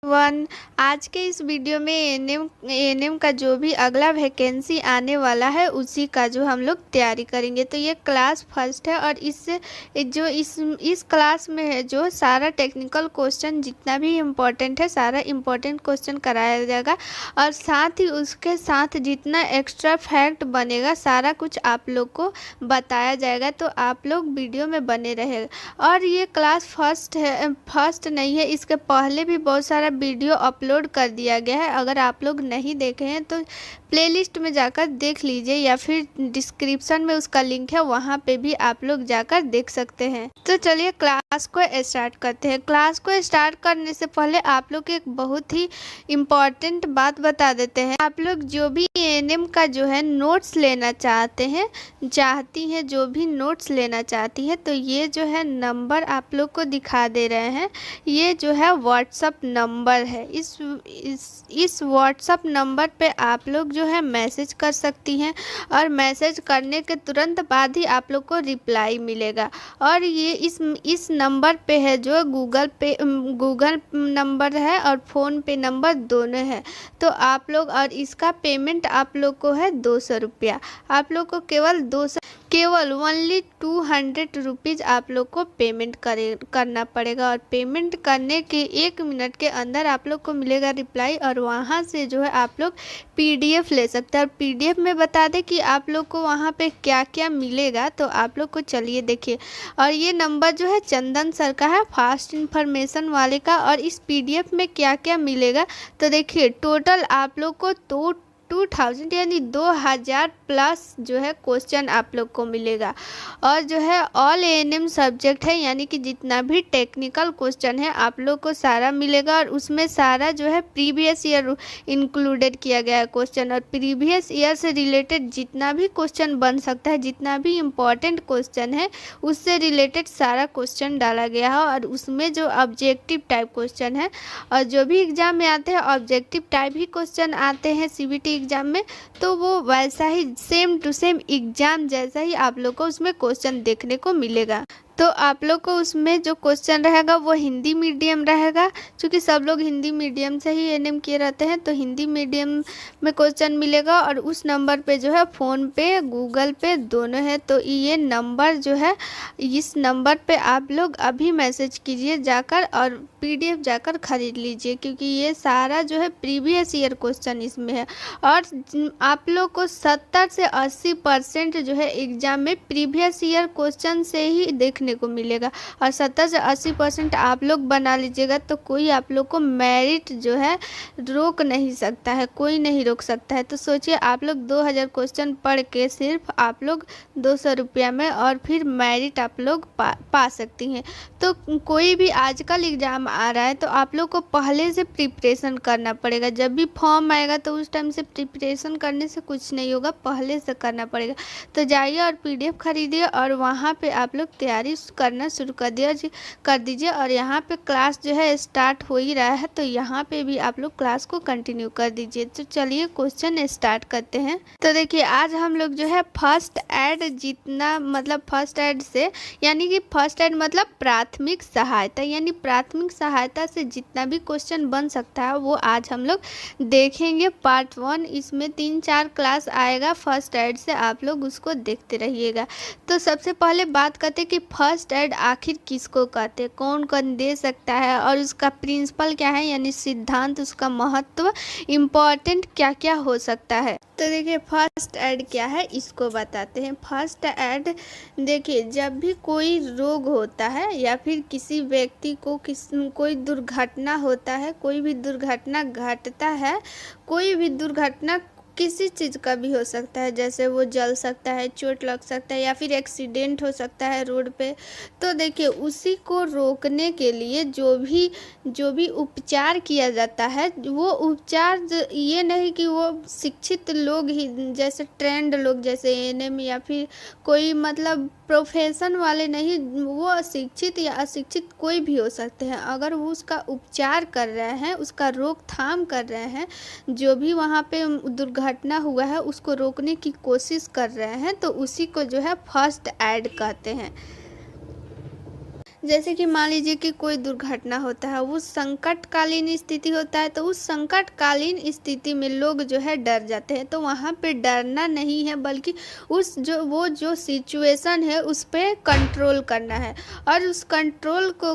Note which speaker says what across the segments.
Speaker 1: One आज के इस वीडियो में एएनएम का जो भी अगला वैकेंसी आने वाला है उसी का जो हम लोग तैयारी करेंगे। तो ये क्लास फर्स्ट है और इससे जो इस क्लास में है जो सारा टेक्निकल क्वेश्चन जितना भी इम्पोर्टेंट है सारा इम्पोर्टेंट क्वेश्चन कराया जाएगा और साथ ही उसके साथ जितना एक्स्ट्रा फैक्ट बनेगा सारा कुछ आप लोग को बताया जाएगा। तो आप लोग वीडियो में बने रहेगा। और ये क्लास फर्स्ट नहीं है, इसके पहले भी बहुत सारा वीडियो अपलोड कर दिया गया है। अगर आप लोग नहीं देखे हैं तो प्लेलिस्ट में जाकर देख लीजिए या फिर डिस्क्रिप्शन में उसका लिंक है, वहाँ पे भी आप लोग जाकर देख सकते हैं। तो चलिए क्लास को स्टार्ट करते हैं। क्लास को स्टार्ट करने से पहले आप लोग एक बहुत ही इम्पॉर्टेंट बात बता देते हैं। आप लोग जो भी एएनएम का जो है नोट्स लेना चाहती हैं, जो भी नोट्स लेना चाहती है तो ये जो है नंबर आप लोग को दिखा दे रहे हैं। ये जो है व्हाट्सअप नंबर है। इस व्हाट्सअप नंबर पे आप लोग जो है मैसेज कर सकती हैं और मैसेज करने के तुरंत बाद ही आप लोग को रिप्लाई मिलेगा। और ये इस नंबर पे है जो गूगल नंबर है और फ़ोन पे नंबर दोनों है। तो आप लोग और इसका पेमेंट आप लोग को है 200 रुपया। आप लोग को केवल ओनली 200 रुपीज़ आप लोग को पेमेंट करना पड़ेगा। और पेमेंट करने के 1 मिनट के अंदर आप लोग को मिलेगा रिप्लाई और वहाँ से जो है आप लोग पीडीएफ ले सकते हैं। और पीडीएफ में बता दें कि आप लोग को वहाँ पे क्या क्या मिलेगा, तो आप लोग को चलिए देखिए। और ये नंबर जो है चंदन सर का है, फास्ट इन्फॉर्मेशन वाले का। और इस पीडीएफ में क्या क्या मिलेगा तो देखिए, टोटल आप लोग को 2000 यानी 2000 प्लस जो है क्वेश्चन आप लोग को मिलेगा। और जो है ऑल एएनएम सब्जेक्ट है, यानी कि जितना भी टेक्निकल क्वेश्चन है आप लोग को सारा मिलेगा। और उसमें सारा जो है प्रीवियस ईयर इंक्लूडेड किया गया है क्वेश्चन। और प्रीवियस ईयर से रिलेटेड जितना भी क्वेश्चन बन सकता है, जितना भी इम्पोर्टेंट क्वेश्चन है उससे रिलेटेड सारा क्वेश्चन डाला गया है। और उसमें जो ऑब्जेक्टिव टाइप क्वेश्चन है और जो भी एग्जाम में आते हैं ऑब्जेक्टिव टाइप ही क्वेश्चन आते हैं सीबीटी एग्जाम में, तो वो वैसा ही सेम टू सेम एग्जाम जैसा ही आप लोग को उसमें क्वेश्चन देखने को मिलेगा। तो आप लोग को उसमें जो क्वेश्चन रहेगा वो हिंदी मीडियम रहेगा, क्योंकि सब लोग हिंदी मीडियम से ही एएनएम किए रहते हैं। तो हिंदी मीडियम में क्वेश्चन मिलेगा और उस नंबर पे जो है फ़ोन पे गूगल पे दोनों है। तो ये नंबर जो है, इस नंबर पे आप लोग अभी मैसेज कीजिए जाकर और पीडीएफ जाकर ख़रीद लीजिए, क्योंकि ये सारा जो है प्रीवियस ईयर क्वेश्चन इसमें है। और आप लोग को 70 से 80% जो है एग्ज़ाम में प्रीवियस ईयर क्वेश्चन से ही देखने को मिलेगा। और 70 से 80% आप लोग बना लीजिएगा तो कोई आप लोग को मेरिट जो है रोक नहीं सकता है, कोई नहीं रोक सकता है। तो सोचिए आप लोग 2000 क्वेश्चन पढ़ के सिर्फ आप लोग 200 रुपया में और फिर मेरिट आप लोग पा सकती हैं। तो कोई भी आजकल एग्ज़ाम आ रहा है तो आप लोग को पहले से प्रिपरेशन करना पड़ेगा। जब भी फॉर्म आएगा तो उस टाइम से प्रिपरेशन करने से कुछ नहीं होगा, पहले से करना पड़ेगा। तो जाइए और पीडीएफ खरीदिए और वहाँ पे आप लोग तैयारी करना शुरू कर दीजिए। और यहाँ पे क्लास जो है स्टार्ट हो ही रहा है, तो यहाँ पे भी आप लोग क्लास को कंटिन्यू कर दीजिए। तो चलिए क्वेश्चन स्टार्ट करते हैं। तो देखिए आज हम लोग जो है फर्स्ट ऐड फर्स्ट ऐड से, यानी कि फर्स्ट ऐड मतलब प्राथमिक सहायता, यानी प्राथमिक सहायता से जितना भी क्वेश्चन बन सकता है वो आज हम लोग देखेंगे। पार्ट 1 इसमें 3-4 क्लास आएगा फर्स्ट ऐड से, आप लोग उसको देखते रहिएगा। तो सबसे पहले बात करते कि फर्स्ट ऐड आखिर किसको कहते हैं, कौन कौन दे सकता है और उसका प्रिंसिपल क्या है, यानी सिद्धांत, उसका महत्व, इम्पोर्टेंट क्या क्या हो सकता है। तो देखिए फर्स्ट ऐड क्या है इसको बताते हैं। फर्स्ट ऐड देखिए, जब भी कोई रोग होता है या फिर किसी व्यक्ति को कोई दुर्घटना होता है, कोई भी दुर्घटना घटता है, कोई भी दुर्घटना किसी चीज़ का भी हो सकता है, जैसे वो जल सकता है, चोट लग सकता है या फिर एक्सीडेंट हो सकता है रोड पे। तो देखिए उसी को रोकने के लिए जो भी उपचार किया जाता है, वो उपचार ये नहीं कि वो शिक्षित लोग ही, जैसे ट्रेंड लोग जैसे एएनएम या फिर कोई मतलब प्रोफेशन वाले नहीं, वो अशिक्षित या अशिक्षित कोई भी हो सकते हैं। अगर वो उसका उपचार कर रहे हैं, उसका रोकथाम कर रहे हैं, जो भी वहाँ पे दुर्घटना हुआ है उसको रोकने की कोशिश कर रहे हैं, तो उसी को जो है फर्स्ट ऐड कहते हैं। जैसे कि मान लीजिए कि कोई दुर्घटना होता है, वो संकटकालीन स्थिति होता है, तो उस संकटकालीन स्थिति में लोग जो है डर जाते हैं। तो वहाँ पे डरना नहीं है, बल्कि जो सिचुएशन है उस पर कंट्रोल करना है। और उस कंट्रोल को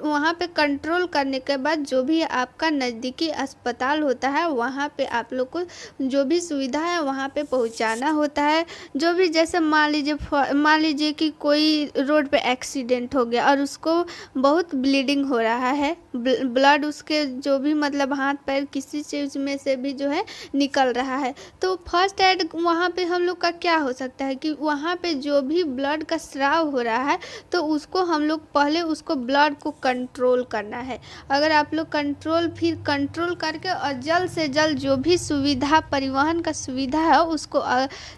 Speaker 1: वहाँ पे कंट्रोल करने के बाद जो भी आपका नज़दीकी अस्पताल होता है वहाँ पे आप लोग को जो भी सुविधा है वहाँ पे पहुँचाना होता है। जो भी जैसे मान लीजिए कि कोई रोड पे एक्सीडेंट हो गया और उसको बहुत ब्लीडिंग हो रहा है, ब्लड उसके जो भी मतलब हाथ पैर किसी चीज़ में से भी जो है निकल रहा है, तो फर्स्ट एड वहाँ पे हम लोग का क्या हो सकता है कि वहाँ पे जो भी ब्लड का स्राव हो रहा है तो उसको हम लोग पहले उसको ब्लड को कंट्रोल करना है। अगर आप लोग फिर कंट्रोल करके और जल्द से जल्द जो भी सुविधा परिवहन का सुविधा है उसको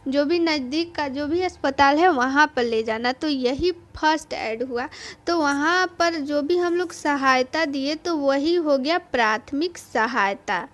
Speaker 1: जो भी नज़दीक का जो भी अस्पताल है वहाँ पर ले जाना। तो यही फर्स्ट एड हुआ। तो वहाँ पर जो भी हम लोग सहायता दिए तो वही हो गया प्राथमिक सहायता।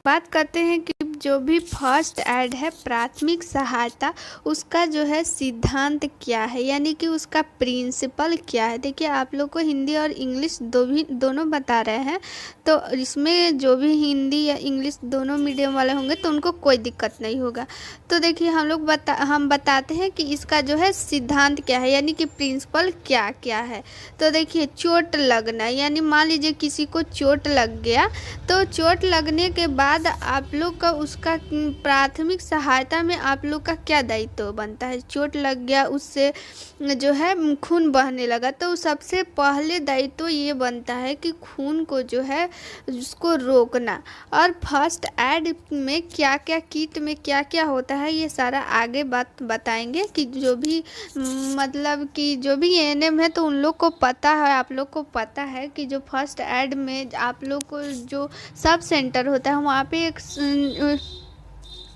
Speaker 1: बात करते हैं कि जो भी फर्स्ट एड है प्राथमिक सहायता, उसका जो है सिद्धांत क्या है, यानी कि उसका प्रिंसिपल क्या है। देखिए आप लोग को हिंदी और इंग्लिश दोनों बता रहे हैं, तो इसमें जो भी हिंदी या इंग्लिश दोनों मीडियम वाले होंगे तो उनको कोई दिक्कत नहीं होगा। तो देखिए हम बताते हैं कि इसका जो है सिद्धांत क्या है, यानी कि प्रिंसिपल क्या क्या है। तो देखिए चोट लगना, यानी मान लीजिए किसी को चोट लग गया, तो चोट लगने के बाद आप लोग का उसका प्राथमिक सहायता में आप लोग का क्या दायित्व बनता है। चोट लग गया, उससे जो है खून बहने लगा, तो सबसे पहले दायित्व ये बनता है कि खून को जो है उसको रोकना। और फर्स्ट एड में क्या क्या किट में क्या क्या होता है ये सारा आगे बात बताएंगे कि जो भी मतलब कि जो भी एएनएम है तो उन लोग को पता है, आप लोग को पता है कि जो फर्स्ट एड में आप लोग को जो सब सेंटर होता है वहाँ पे एक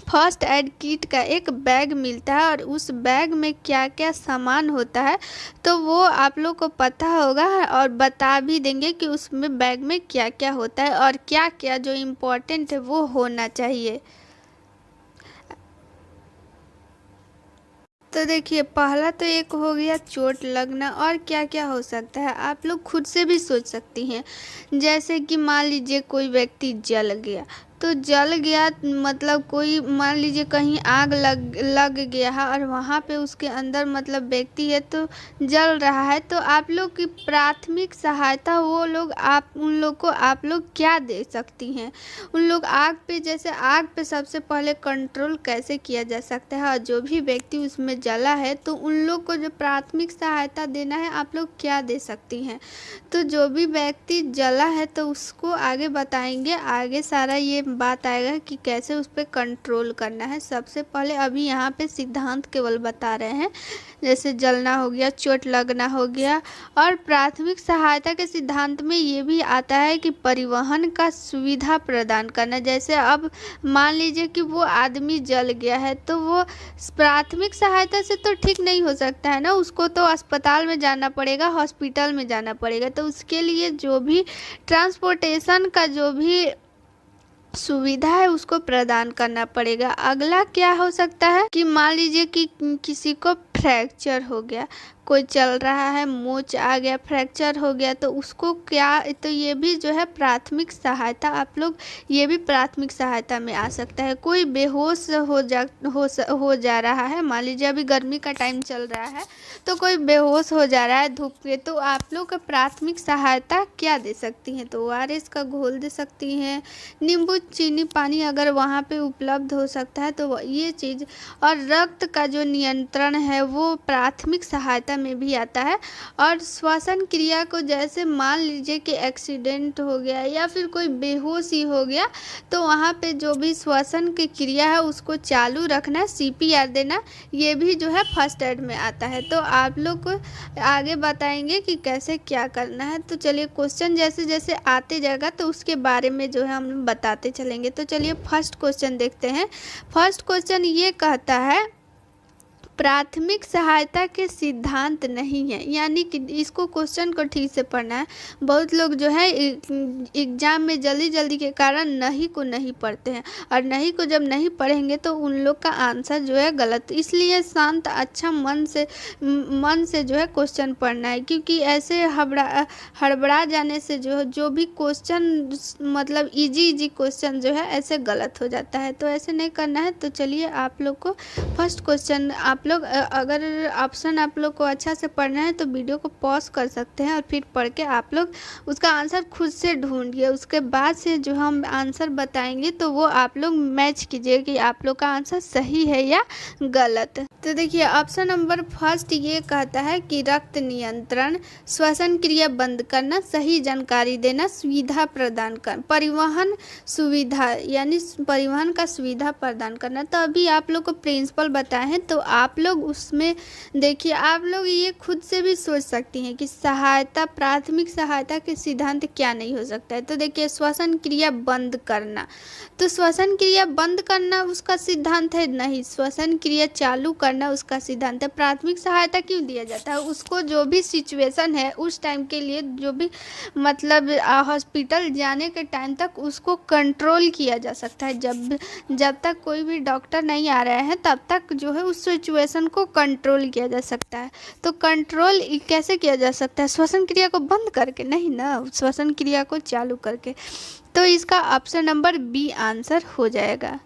Speaker 1: फर्स्ट एड किट का एक बैग मिलता है और उस बैग में क्या क्या सामान होता है तो वो आप लोग को पता होगा और बता भी देंगे कि उसमें बैग में क्या क्या होता है और क्या क्या जो इम्पोर्टेंट है वो होना चाहिए। तो देखिए पहला तो एक हो गया चोट लगना, और क्या क्या हो सकता है आप लोग खुद से भी सोच सकती हैं। जैसे कि मान लीजिए कोई व्यक्ति जल गया, तो जल गया मतलब कोई मान लीजिए कहीं आग लग गया है और वहाँ पे उसके अंदर मतलब व्यक्ति है तो जल रहा है, तो आप लोग की प्राथमिक सहायता वो लोग उन लोग को आप लोग क्या दे सकती हैं। उन लोग आग पे सबसे पहले कंट्रोल कैसे किया जा सकता है और जो भी व्यक्ति उसमें जला है तो उन लोग को जो प्राथमिक सहायता देना है आप लोग क्या दे सकती हैं। तो जो भी व्यक्ति जला है तो उसको आगे बताएंगे, आगे सारा ये बात आएगा कि कैसे उस पर कंट्रोल करना है। सबसे पहले अभी यहाँ पे सिद्धांत केवल बता रहे हैं, जैसे जलना हो गया, चोट लगना हो गया। और प्राथमिक सहायता के सिद्धांत में ये भी आता है कि परिवहन का सुविधा प्रदान करना। जैसे अब मान लीजिए कि वो आदमी जल गया है तो वो प्राथमिक सहायता से तो ठीक नहीं हो सकता है ना, उसको तो अस्पताल में जाना पड़ेगा, हॉस्पिटल में जाना पड़ेगा। तो उसके लिए जो भी ट्रांसपोर्टेशन का जो भी सुविधा है उसको प्रदान करना पड़ेगा। अगला क्या हो सकता है कि मान लीजिए कि किसी को फ्रैक्चर हो गया, कोई चल रहा है, मोच आ गया, फ्रैक्चर हो गया, तो उसको क्या, तो ये भी जो है प्राथमिक सहायता आप लोग ये भी प्राथमिक सहायता में आ सकता है। कोई बेहोश हो जा रहा है, मान लीजिए अभी गर्मी का टाइम चल रहा है तो कोई बेहोश हो जा रहा है धूप के, तो आप लोग का प्राथमिक सहायता क्या दे सकती हैं। तो ओआरएस का घोल दे सकती हैं, नींबू चीनी पानी अगर वहाँ पे उपलब्ध हो सकता है तो ये चीज़। और रक्त का जो नियंत्रण है वो प्राथमिक सहायता में भी आता है। और श्वसन क्रिया को, जैसे मान लीजिए कि एक्सीडेंट हो गया या फिर कोई बेहोशी हो गया तो वहाँ पे जो भी श्वसन की क्रिया है उसको चालू रखना, सीपीआर देना, ये भी जो है फर्स्ट एड में आता है। तो आप लोग को आगे बताएंगे कि कैसे क्या करना है। तो चलिए क्वेश्चन जैसे जैसे आते जाएगा तो उसके बारे में जो है हम बताते चलेंगे। तो चलिए फर्स्ट क्वेश्चन देखते हैं। फर्स्ट क्वेश्चन ये कहता है प्राथमिक सहायता के सिद्धांत नहीं है, यानी कि इसको क्वेश्चन को ठीक से पढ़ना है। बहुत लोग जो है एग्जाम में जल्दी जल्दी के कारण नहीं को नहीं पढ़ते हैं, और नहीं को जब नहीं पढ़ेंगे तो उन लोग का आंसर जो है गलत। इसलिए शांत अच्छा मन से जो है क्वेश्चन पढ़ना है, क्योंकि ऐसे हड़बड़ा जाने से जो भी क्वेश्चन मतलब इजी क्वेश्चन जो है ऐसे गलत हो जाता है। तो ऐसे नहीं करना है। तो चलिए आप लोग को फर्स्ट क्वेश्चन, आप लोग अगर ऑप्शन आप लोग को अच्छा से पढ़ना है तो वीडियो को पॉज कर सकते हैं और फिर पढ़ के आप लोग उसका आंसर खुद से ढूंढिए। उसके बाद से जो हम आंसर बताएंगे तो वो आप लोग मैच कीजिए कि आप लोग का आंसर सही है या गलत। तो देखिए ऑप्शन नंबर फर्स्ट ये कहता है कि रक्त नियंत्रण, श्वसन क्रिया बंद करना, सही जानकारी देना, सुविधा प्रदान कर, परिवहन सुविधा यानी परिवहन का सुविधा प्रदान करना। तो अभी आप लोग को प्रिंसिपल बताए हैं, तो आप लोग उसमें देखिए आप लोग ये खुद से भी सोच सकती हैं कि सहायता, प्राथमिक सहायता के सिद्धांत क्या नहीं हो सकता है। तो देखिए श्वसन क्रिया बंद करना, तो श्वसन क्रिया बंद करना उसका सिद्धांत है नहीं, श्वसन क्रिया चालू करना उसका सिद्धांत है। प्राथमिक सहायता क्यों दिया जाता है? उसको जो भी सिचुएशन है उस टाइम के लिए, जो भी मतलब हॉस्पिटल जाने के टाइम तक उसको कंट्रोल किया जा सकता है। जब तक कोई भी डॉक्टर नहीं आ रहे हैं तब तक जो है उस सिचुएशन को कंट्रोल किया जा सकता है। तो कंट्रोल कैसे किया जा सकता है? श्वसन क्रिया को बंद करके नहीं ना, श्वसन क्रिया को चालू करके। तो इसका ऑप्शन नंबर बी आंसर हो जाएगा।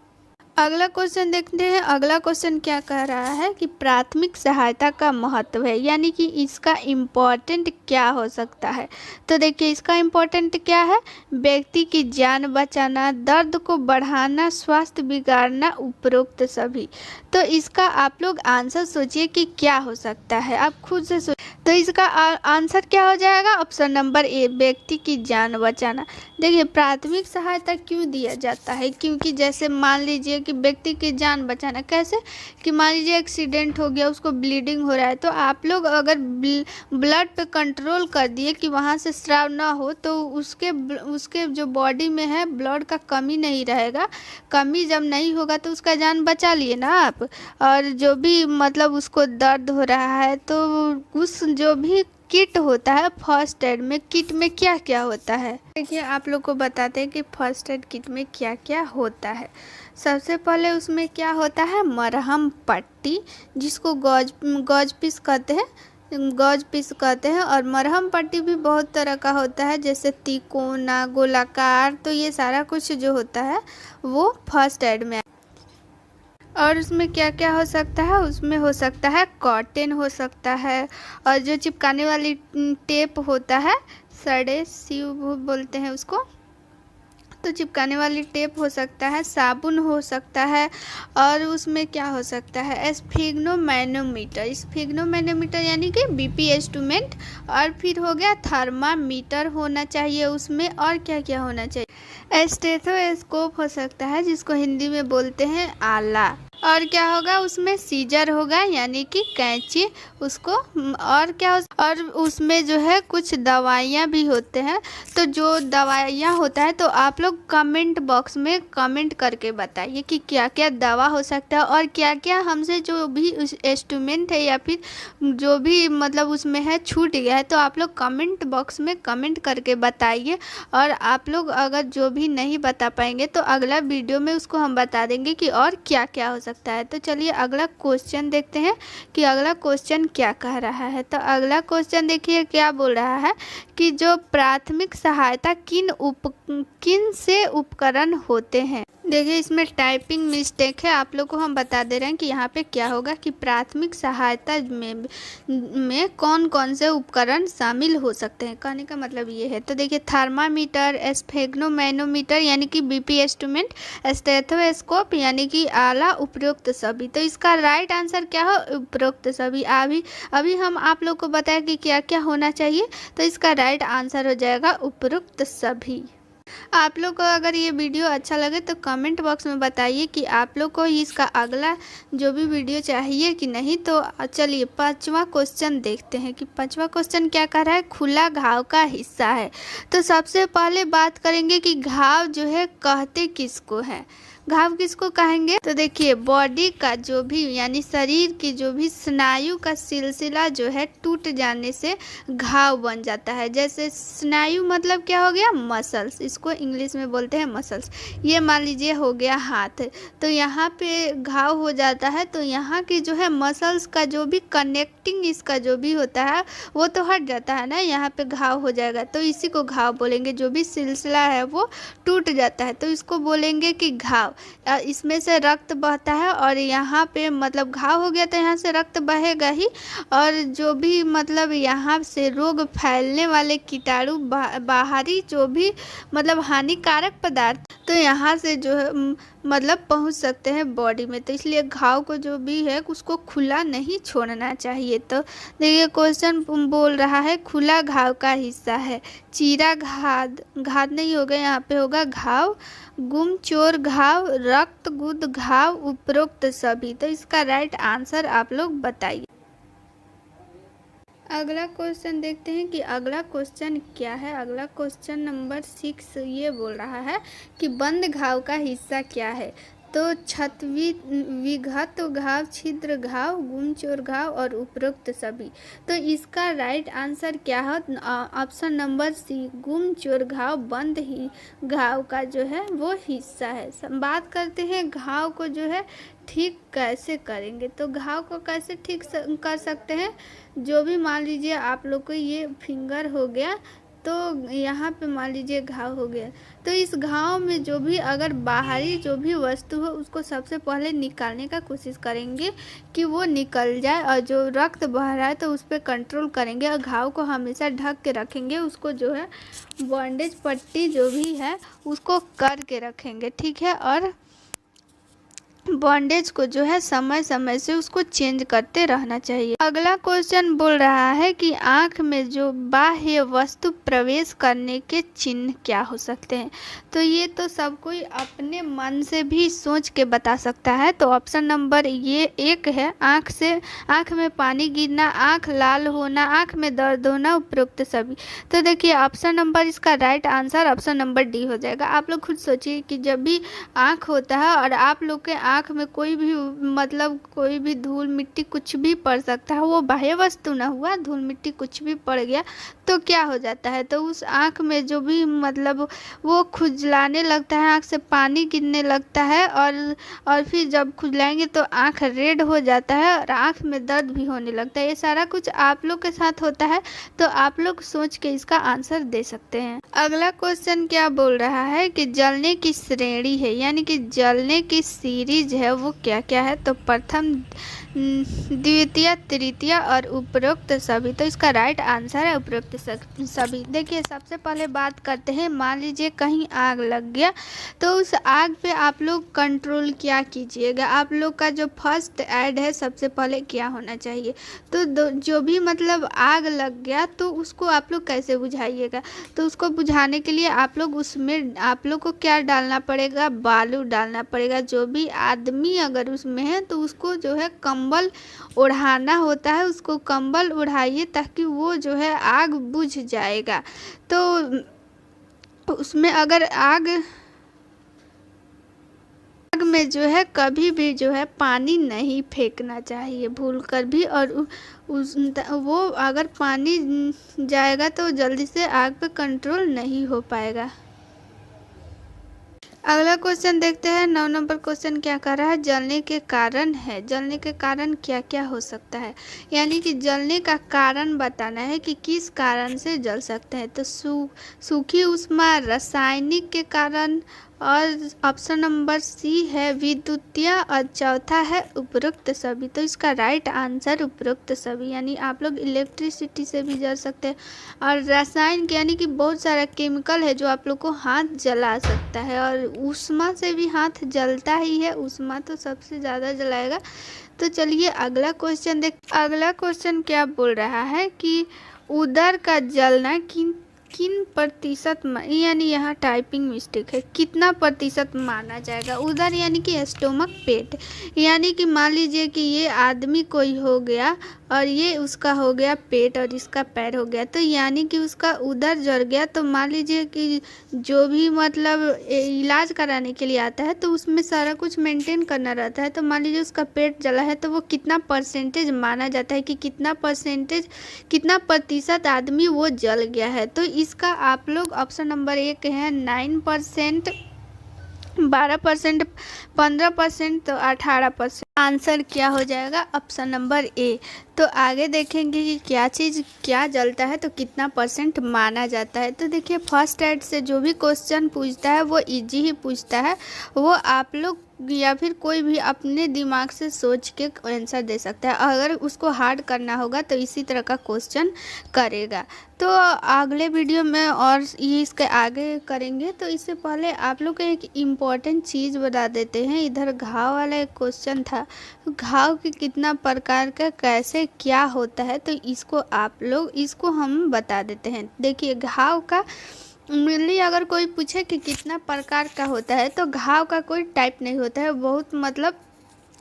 Speaker 1: अगला क्वेश्चन देखते हैं। अगला क्वेश्चन क्या कह रहा है कि प्राथमिक सहायता का महत्व है, यानी कि इसका इम्पोर्टेंट क्या हो सकता है। तो देखिए इसका इम्पोर्टेंट क्या है? व्यक्ति की जान बचाना, दर्द को बढ़ाना, स्वास्थ्य बिगाड़ना, उपरोक्त सभी। तो इसका आप लोग आंसर सोचिए कि क्या हो सकता है, आप खुद से सोचिए। तो इसका आंसर क्या हो जाएगा? ऑप्शन नंबर ए, व्यक्ति की जान बचाना। देखिए प्राथमिक सहायता क्यों दिया जाता है? क्योंकि जैसे मान लीजिए कि व्यक्ति की जान बचाना कैसे, कि मान लीजिए एक्सीडेंट हो गया, उसको ब्लीडिंग हो रहा है, तो आप लोग अगर ब्लड पे कंट्रोल कर दिए कि वहाँ से स्राव ना हो, तो उसके जो बॉडी में है ब्लड का कमी नहीं रहेगा। कमी जब नहीं होगा तो उसका जान बचा लिए ना आप। और जो भी मतलब उसको दर्द हो रहा है तो उस जो भी किट होता है फर्स्ट एड में, किट में क्या क्या होता है देखिए आप लोग को बताते हैं कि फर्स्ट एड किट में क्या क्या होता है। सबसे पहले उसमें क्या होता है? मरहम पट्टी, जिसको गॉज पीस कहते हैं, गॉज पीस कहते हैं। और मरहम पट्टी भी बहुत तरह का होता है, जैसे तिकोना, गोलाकार। तो ये सारा कुछ जो होता है वो फर्स्ट एड में। और उसमें क्या क्या हो सकता है? उसमें हो सकता है कॉटन हो सकता है, और जो चिपकाने वाली टेप होता है, सड़े सीव बोलते हैं उसको, तो चिपकाने वाली टेप हो सकता है, साबुन हो सकता है। और उसमें क्या हो सकता है? स्फिग्नोमैनोमीटर, स्फिग्नोमैनोमीटर यानी कि बीपी इंस्ट्रूमेंट। और फिर हो गया थर्मामीटर होना चाहिए उसमें। और क्या क्या होना चाहिए? स्टेथोस्कोप हो सकता है, जिसको हिंदी में बोलते हैं आला। और क्या होगा? उसमें सीजर होगा यानी कि कैंची उसको। और क्या और उसमें जो है कुछ दवाइयाँ भी होते हैं। तो जो दवाइयाँ होता है तो आप लोग कमेंट बॉक्स में कमेंट करके बताइए कि क्या क्या दवा हो सकता है, और क्या क्या हमसे जो भी इंस्ट्रूमेंट है या फिर जो भी मतलब उसमें है छूट गया है। तो आप लोग कमेंट बॉक्स में कमेंट करके बताइए। और आप लोग अगर जो भी नहीं बता पाएंगे तो अगला वीडियो में उसको हम बता देंगे कि और क्या क्या हो सकता है। तो चलिए अगला क्वेश्चन देखते हैं कि अगला क्वेश्चन क्या कह रहा है। तो अगला क्वेश्चन देखिए क्या बोल रहा है कि जो प्राथमिक सहायता किन से उपकरण होते हैं। देखिए इसमें टाइपिंग मिस्टेक है, आप लोग को हम बता दे रहे हैं कि यहाँ पे क्या होगा कि प्राथमिक सहायता में कौन कौन से उपकरण शामिल हो सकते हैं, कहने का मतलब ये है। तो देखिए थर्मामीटर, स्फिग्नोमैनोमीटर यानी कि बीपी इंस्ट्रूमेंट, स्टेथोस्कोप यानी कि आला, उपरोक्त सभी। तो इसका राइट आंसर क्या हो? उपरोक्त सभी। अभी हम आप लोग को बताया कि क्या क्या होना चाहिए, तो इसका राइट आंसर हो जाएगा उपरोक्त सभी। आप लोग को अगर ये वीडियो अच्छा लगे तो कमेंट बॉक्स में बताइए कि आप लोग को इसका अगला जो भी वीडियो चाहिए कि नहीं। तो चलिए पांचवा क्वेश्चन देखते हैं कि पांचवा क्वेश्चन क्या कर रहा है। खुला घाव का हिस्सा है। तो सबसे पहले बात करेंगे कि घाव जो है कहते किसको है। घाव किसको कहेंगे? तो देखिए बॉडी का जो भी यानी शरीर की जो भी स्नायु का सिलसिला जो है टूट जाने से घाव बन जाता है। जैसे स्नायु मतलब क्या हो गया? मसल्स, इसको इंग्लिश में बोलते हैं मसल्स। ये मान लीजिए हो गया हाथ, तो यहाँ पे घाव हो जाता है तो यहाँ की जो है मसल्स का जो भी कनेक्टिंग इसका जो भी होता है वो तो हट जाता है ना, यहाँ पे घाव हो जाएगा तो इसी को घाव बोलेंगे। जो भी सिलसिला है वो टूट जाता है तो इसको बोलेंगे कि घाव। इसमें से रक्त बहता है और यहाँ पे मतलब घाव हो गया तो यहाँ से रक्त बहेगा ही, और जो भी मतलब यहाँ से रोग फैलने वाले कीटाणु बाहरी जो भी मतलब हानिकारक पदार्थ तो यहाँ से जो है मतलब पहुँच सकते हैं बॉडी में। तो इसलिए घाव को जो भी है उसको खुला नहीं छोड़ना चाहिए। तो देखिए क्वेश्चन बोल रहा है खुला घाव का हिस्सा है चीरा, घात नहीं होगा, यहाँ पे होगा घाव, गुम चोर घाव, रक्त गुद घाव, उपरोक्त सभी। तो इसका राइट आंसर आप लोग बताइए। अगला क्वेश्चन देखते हैं कि अगला क्वेश्चन क्या है। अगला क्वेश्चन नंबर 6 ये बोल रहा है कि बंद घाव का हिस्सा क्या है? तो छत विघत घाव, छिद्र घाव, गुमचोर घाव और उपरोक्त सभी। तो इसका राइट आंसर क्या है? ऑप्शन नंबर सी, गुमचोर घाव बंद ही घाव का जो है वो हिस्सा है। बात करते हैं घाव को जो है ठीक कैसे करेंगे। तो घाव को कैसे ठीक कर सकते हैं? जो भी मान लीजिए आप लोग को ये फिंगर हो गया तो यहाँ पे मान लीजिए घाव हो गया, तो इस घाव में जो भी अगर बाहरी जो भी वस्तु हो उसको सबसे पहले निकालने का कोशिश करेंगे कि वो निकल जाए, और जो रक्त बह रहा है तो उस पर कंट्रोल करेंगे और घाव को हमेशा ढक के रखेंगे। उसको जो है बैंडेज पट्टी जो भी है उसको करके रखेंगे, ठीक है। और बॉन्डेज को जो है समय समय से उसको चेंज करते रहना चाहिए। अगला क्वेश्चन बोल रहा है कि आँख में जो बाह्य वस्तु प्रवेश करने के चिन्ह क्या हो सकते हैं। तो ये तो सब कोई अपने मन से भी सोच के बता सकता है। तो ऑप्शन नंबर ये 1 है, आँख में पानी गिरना, आँख लाल होना, आँख में दर्द होना, उपरोक्त सभी। तो देखिए ऑप्शन नंबर इसका right answer option number D हो जाएगा। आप लोग खुद सोचिए कि जब भी आँख होता है और आप लोग के आँख में कोई भी मतलब कोई भी धूल मिट्टी कुछ भी पड़ सकता है, वो बाह्य वस्तु ना हुआ, धूल मिट्टी कुछ भी पड़ गया तो क्या हो जाता है? तो उस आँख में जो भी मतलब वो खुजलाने लगता है, आँख से पानी गिरने लगता है, और फिर जब खुजलाएंगे तो आँख रेड हो जाता है और आँख में दर्द भी होने लगता है। ये सारा कुछ आप लोग के साथ होता है, तो आप लोग सोच के इसका आंसर दे सकते हैं। अगला क्वेश्चन क्या बोल रहा है कि जलने की श्रेणी है, यानी कि जलने की सीरीज है वो क्या क्या है। तो प्रथम, द्वितीय, तृतीय और उपरोक्त सभी। तो इसका राइट आंसर है उपरोक्त सभी। देखिए सबसे पहले बात करते हैं, मान लीजिए कहीं आग लग गया तो उस आग पे आप लोग कंट्रोल क्या कीजिएगा। आप लोग का जो फर्स्ट ऐड है सबसे पहले क्या होना चाहिए। तो जो भी मतलब आग लग गया तो उसको आप लोग कैसे बुझाइएगा। तो उसको बुझाने के लिए आप लोग उसमें आप लोग को क्या डालना पड़ेगा, बालू डालना पड़ेगा। जो भी आदमी अगर उसमें है तो उसको जो है कंबल ओढ़ाना होता है, उसको कंबल ओढ़ाइए ताकि वो जो है आग बुझ जाएगा। तो उसमें अगर आग में जो है कभी भी जो है पानी नहीं फेंकना चाहिए भूल कर भी, और वो अगर पानी जाएगा तो जल्दी से आग पे कंट्रोल नहीं हो पाएगा। अगला क्वेश्चन देखते हैं। 9 नंबर क्वेश्चन क्या कर रहा है, जलने के कारण है। जलने के कारण क्या क्या हो सकता है, यानी कि जलने का कारण बताना है कि किस कारण से जल सकते हैं। तो सूखी उष्मा, रासायनिक के कारण, और ऑप्शन नंबर सी है विद्युतीय, और चौथा है उपरोक्त सभी। तो इसका राइट आंसर उपरोक्त सभी, यानी आप लोग इलेक्ट्रिसिटी से भी जल सकते हैं, और रसायन यानी कि बहुत सारा केमिकल है जो आप लोग को हाथ जला सकता है, और ऊष्मा से भी हाथ जलता ही है, ऊष्मा तो सबसे ज़्यादा जलाएगा। तो चलिए अगला क्वेश्चन अगला क्वेश्चन क्या बोल रहा है कि उदर का जलना किन प्रतिशत यानी यहाँ टाइपिंग मिस्टेक है, कितना प्रतिशत माना जाएगा। उधर यानी कि स्टोमक पेट, यानी कि मान लीजिए कि ये आदमी कोई हो गया और ये उसका हो गया पेट और इसका पैर हो गया, तो यानी कि उसका उधर जल गया। तो मान लीजिए कि जो भी मतलब इलाज कराने के लिए आता है तो उसमें सारा कुछ मेंटेन करना रहता है। तो मान लीजिए उसका पेट जला है तो वो कितना परसेंटेज माना जाता है कि कितना परसेंटेज, कितना प्रतिशत आदमी वो जल गया है। तो इसका आप लोग ऑप्शन नंबर 1 है 9%, 12%, 15%, तो 18%। आंसर क्या हो जाएगा, ऑप्शन नंबर ए। तो आगे देखेंगे कि क्या चीज़ क्या जलता है तो कितना परसेंट माना जाता है। तो देखिए फर्स्ट एड से जो भी क्वेश्चन पूछता है वो इजी ही पूछता है, वो आप लोग या फिर कोई भी अपने दिमाग से सोच के आंसर दे सकता है। अगर उसको हार्ड करना होगा तो इसी तरह का क्वेश्चन करेगा। तो अगले वीडियो में और ये इसके आगे करेंगे। तो इससे पहले आप लोग को एक इम्पॉर्टेंट चीज़ बता देते हैं। इधर घाव वाला एक क्वेश्चन था, घाव के कितना प्रकार का कैसे क्या होता है, तो इसको हम बता देते हैं। देखिए घाव का मेनली अगर कोई पूछे कि कितना प्रकार का होता है तो घाव का कोई टाइप नहीं होता है, बहुत मतलब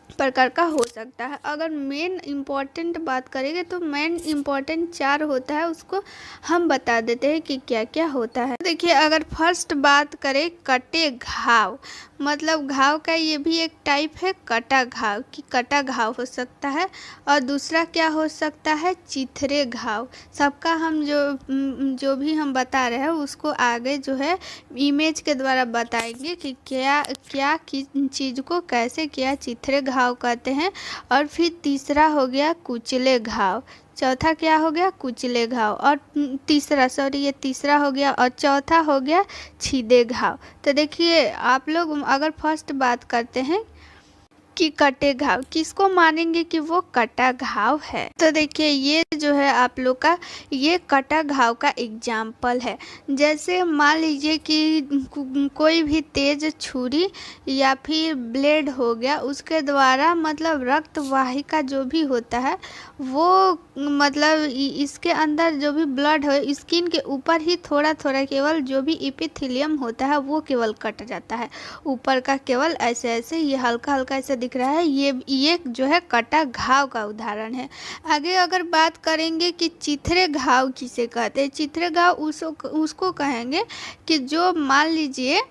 Speaker 1: प्रकार का हो सकता है। अगर मेन इम्पॉर्टेंट बात करेंगे तो मेन इम्पॉर्टेंट 4 होता है, उसको हम बता देते हैं कि क्या क्या होता है। देखिए अगर फर्स्ट बात करें कटे घाव, मतलब घाव का ये भी एक टाइप है कटा घाव, कि कटा घाव हो सकता है। और दूसरा क्या हो सकता है, चिथरे घाव। सबका हम जो भी हम बता रहे हैं उसको आगे जो है इमेज के द्वारा बताएंगे कि क्या क्या चीज़ को कैसे क्या चिथरे घाव कहते हैं। और फिर तीसरा हो गया कुचले घाव, चौथा क्या हो गया कुचले घाव, और ये तीसरा हो गया, और चौथा हो गया छीदे घाव। तो देखिए आप लोग अगर फर्स्ट बात करते हैं कि कटे घाव, किसको मानेंगे कि वो कटा घाव है। तो देखिए ये जो है आप लोग का ये कटा घाव का एग्जाम्पल है। जैसे मान लीजिए कि कोई भी तेज छुरी या फिर ब्लेड हो गया, उसके द्वारा मतलब रक्त वाहिका जो भी होता है वो मतलब इसके अंदर जो भी ब्लड हो, स्किन के ऊपर ही थोड़ा थोड़ा केवल जो भी एपिथेलियम होता है वो केवल कट जाता है, ऊपर का केवल ऐसे ऐसे ये हल्का हल्का ऐसे दिख रहा है। ये जो है कटा घाव का उदाहरण है। आगे अगर बात करेंगे कि चिथरे घाव किसे कहते हैं, चिथरे घाव उसको कहेंगे कि जो मान लीजिए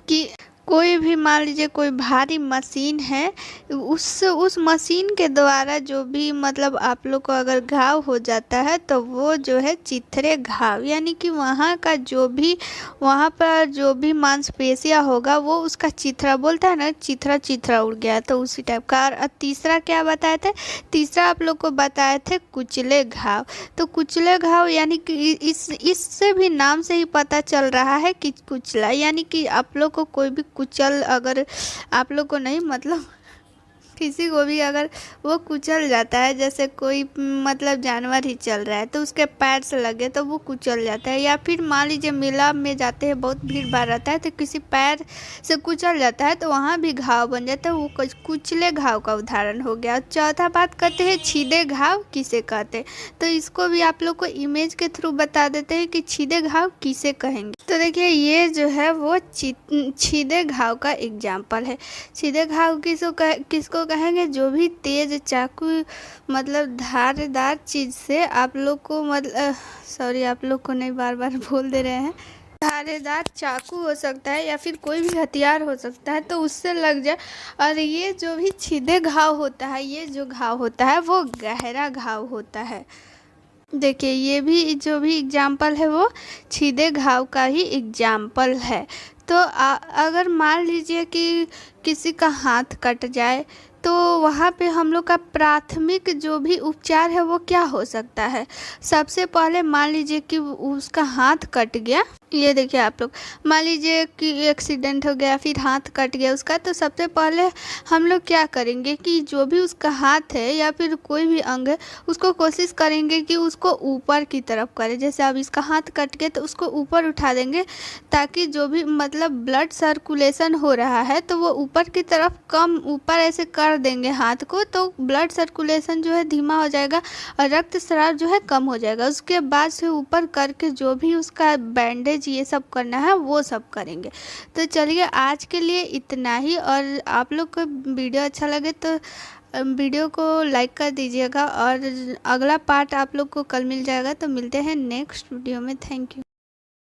Speaker 1: कि कोई भी मान लीजिए कोई भारी मशीन है, उस मशीन के द्वारा जो भी मतलब आप लोग को अगर घाव हो जाता है तो वो जो है चिथरे घाव, यानी कि वहाँ पर जो भी मांसपेशियाँ होगा वो उसका चिथरा बोलता है ना, चिथरा उड़ गया, तो उसी टाइप का। और तीसरा क्या बताए थे, तीसरा आप लोग को बताए थे कुचले घाव। तो कुचले घाव यानी कि इससे भी नाम से ही पता चल रहा है कि कुचला, यानी कि आप लोग को कोई भी कुचल, अगर आप लोग को नहीं मतलब किसी को भी अगर वो कुचल जाता है, जैसे कोई मतलब जानवर ही चल रहा है तो उसके पैर से लगे तो वो कुचल जाता है। या फिर मान लीजिए मेला में जाते हैं, बहुत भीड़ भाड़ रहता है तो किसी पैर से कुचल जाता है तो वहाँ भी घाव बन जाता है, वो कुचले घाव का उदाहरण हो गया। चौथा बात करते हैं छीदे घाव किसे कहते हैं, तो इसको भी आप लोग को इमेज के थ्रू बता देते हैं कि छीदे घाव किसे कहेंगे। तो देखिए ये जो है वो छीदे घाव का एग्जाम्पल है। छीदे घाव किसको कहेंगे, जो भी तेज चाकू मतलब धारदार चीज़ से आप लोग को मतलब आप लोग को नहीं, बार बार बोल दे रहे हैं, धारेदार चाकू हो सकता है या फिर कोई भी हथियार हो सकता है तो उससे लग जाए। और ये जो भी छीदे घाव होता है, ये जो घाव होता है वो गहरा घाव होता है। देखिए ये भी जो भी एग्जाम्पल है वो छीदे घाव का ही एग्जाम्पल है। तो अगर मान लीजिए कि किसी का हाथ कट जाए तो वहाँ पे हम लोग का प्राथमिक जो भी उपचार है वो क्या हो सकता है। सबसे पहले मान लीजिए कि उसका हाथ कट गया, ये देखिए आप लोग मान लीजिए कि एक्सीडेंट हो गया फिर हाथ कट गया उसका, तो सबसे पहले हम लोग क्या करेंगे कि जो भी उसका हाथ है या फिर कोई भी अंग है उसको कोशिश करेंगे कि उसको ऊपर की तरफ करें। जैसे अब इसका हाथ कट गया तो उसको ऊपर उठा देंगे ताकि जो भी मतलब ब्लड सर्कुलेशन हो रहा है तो वो ऊपर की तरफ कम ऊपर ऐसे कर कर देंगे हाथ को तो ब्लड सर्कुलेशन जो है धीमा हो जाएगा और रक्तस्राव जो है कम हो जाएगा। उसके बाद से ऊपर करके जो भी उसका बैंडेज ये सब करना है वो सब करेंगे। तो चलिए आज के लिए इतना ही, और आप लोग को वीडियो अच्छा लगे तो वीडियो को लाइक कर दीजिएगा, और अगला पार्ट आप लोग को कल मिल जाएगा। तो मिलते हैं नेक्स्ट वीडियो में। Thank you.